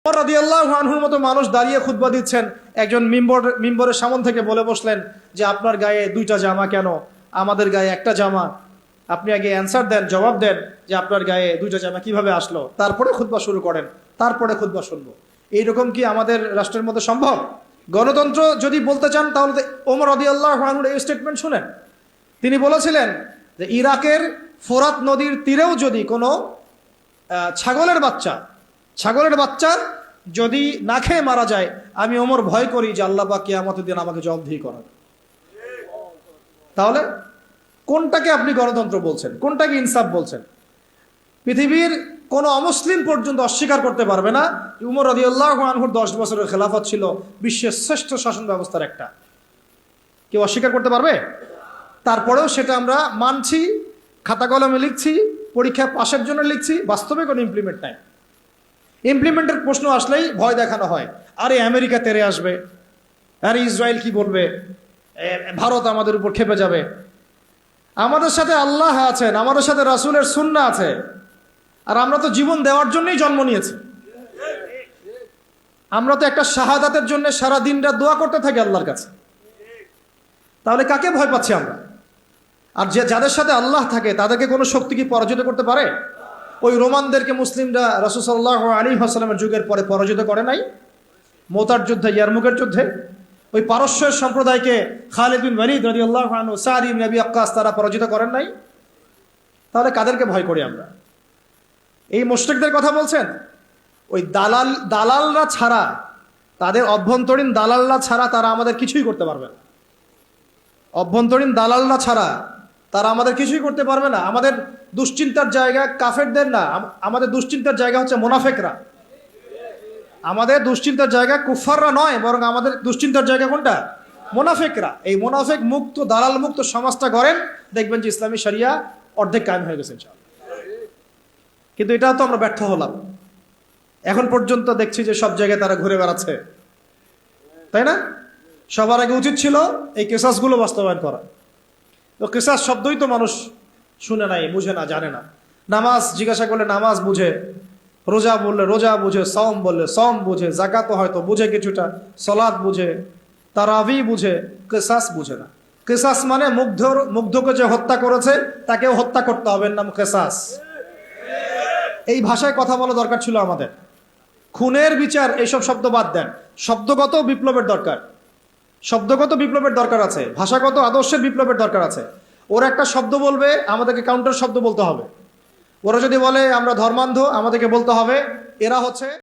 ওমর রাদিয়াল্লাহু আনহুর মতো মানুষ দাঁড়িয়ে খুতবা দিচ্ছেন, একজন মিম্বরের সামনে থেকে বলে বসলেন যে আপনার গায়ে দুইটা জামা কেন, আমাদের গায়ে একটা জামা। আপনি আগে অ্যান্সার দেন, জবাব দেন যে আপনার গায়ে দুইটা জামা কিভাবে আসলো, তারপরে খুতবা শুরু করেন, তারপরে খুতবা শুনবো। এইরকম কি আমাদের রাষ্ট্রের মধ্যে সম্ভব? গণতন্ত্র যদি বলতে চান তাহলে তো ওমর রাদিয়াল্লাহু আনহুর এই স্টেটমেন্ট শুনেন। তিনি বলেছিলেন যে ইরাকের ফোরাত নদীর তীরেও যদি কোনো ছাগলের বাচ্চা যদি না খেয়ে মারা যায়, আমি ওমর ভয় করি যে আল্লাহ পাক কিয়ামতের দিন আমাকে জবাবদিহি করাবে। তাহলে কোনটাকে আপনি গণতন্ত্র বলছেন, কোনটাকে ইনসাফ বলছেন? পৃথিবীর কোন অমুসলিম পর্যন্ত অস্বীকার করতে পারবে না উমর রাদিয়াল্লাহু আনহুর 10 বছরের খেলাফত ছিল বিশ্বের শ্রেষ্ঠ শাসন ব্যবস্থার একটা। কেউ অস্বীকার করতে পারবে? তারপরেও সেটা আমরা মানছি, খাতা কলমে লিখছি, পরীক্ষা পাশের জন্য লিখছি, বাস্তবে কোনো ইমপ্লিমেন্ট নাই। ইমপ্লিমেন্টের প্রশ্ন আসলেই ভয় দেখানো হয়, আরে আমেরিকা তেরে আসবে, আরে ইসরায়েল কি বলবে, ভারত আমাদের উপর খেপে যাবে। আমাদের সাথে আল্লাহ আছেন, আমাদের সাথে রাসূলের সুন্নাহ আছে, আর আমরা তো জীবন দেওয়ার জন্যই জন্ম নিয়েছি। আমরা তো একটা শাহাদাতের জন্য সারা দিন রাত দোয়া করতে থাকি আল্লাহর কাছে। তাহলে কাকে ভয় পাচ্ছি আমরা? আর যাদের সাথে আল্লাহ থাকে তাদেরকে কোনো শক্তি কি পরাজিত করতে পারে? ওই রোমানদেরকে মুসলিমরা রাসূল সাল্লাল্লাহু আলাইহি ওয়াসাল্লামের যুগের পরে পরাজিত করে নাই? মুতার যুদ্ধে, ইয়ারমুকের যুদ্ধে ওই পারস্যের সম্প্রদায়কে খালিদ বিন ওয়ালিদ রাদিয়াল্লাহু আনহু, সাদ ইবনে আবি ওয়াক্কাস তারা পরাজিত করেন নাই? তাহলে কাদেরকে ভয় করি আমরা? এই মুশরিকদের কথা বলছেন? ওই দালালরা ছাড়া, তাদের অভ্যন্তরীণ দালালরা ছাড়া তারা আমাদের কিছুই করতে পারবে না। অভ্যন্তরীণ দালালরা ছাড়া তারা আমাদের কিছুই করতে পারবে না। আমাদের দুশ্চিন্তার জায়গা কাফেরদের না, আমাদের দুশ্চিন্তার জায়গা হচ্ছে মুনাফিকরা। আমাদের দুশ্চিন্তার জায়গা কুফাররা নয়, বরং আমাদের দুশ্চিন্তার জায়গা কোনটা? মুনাফিকরা। এই মুনাফিক মুক্ত, দালাল মুক্ত সমাজটা গড়েন, দেখবেন যে ইসলামী শরিয়া অর্ধেক কায়েম হয়ে গেছে ইনশাআল্লাহ। কিন্তু এটাও তো আমরা ব্যর্থ হলাম। এখন পর্যন্ত দেখছি যে সব জায়গায় তারা ঘুরে বেড়াচ্ছে, তাই না? সবার আগে উচিত ছিল এই কেসাসগুলো বাস্তবায়ন করা। তো কেসাস শব্দই তো মানুষ শুনে নাই, বুঝে না, জানে না। নামাজ জিজ্ঞাসা করলে নামাজ বুঝে, রোজা বললে রোজা বুঝে, সওম বললে সওম বুঝে, যাকাত হয়তো বুঝে কিছুটা, সালাত বুঝে, তারাবি বুঝে, কেসাস বুঝে না। কেসাস মানে মুগ্ধকে যে হত্যা করেছে তাকেও হত্যা করতে হবে, নাম কেসাস। এই ভাষায় কথা বলা দরকার ছিল আমাদের। খুনের বিচার, এইসব শব্দ বাদ দেন। শব্দগত বিপ্লবের দরকার, শব্দগত বিপ্লবের দরকার আছে, ভাষাগত আদর্শের বিপ্লবের দরকার আছে। ওরা একটা শব্দ বলবে, আমাদেরকে কাউন্টার শব্দ বলতে হবে। ওরা যদি বলে আমরা ধর্মান্ধ, আমাদেরকে বলতে হবে এরা হচ্ছে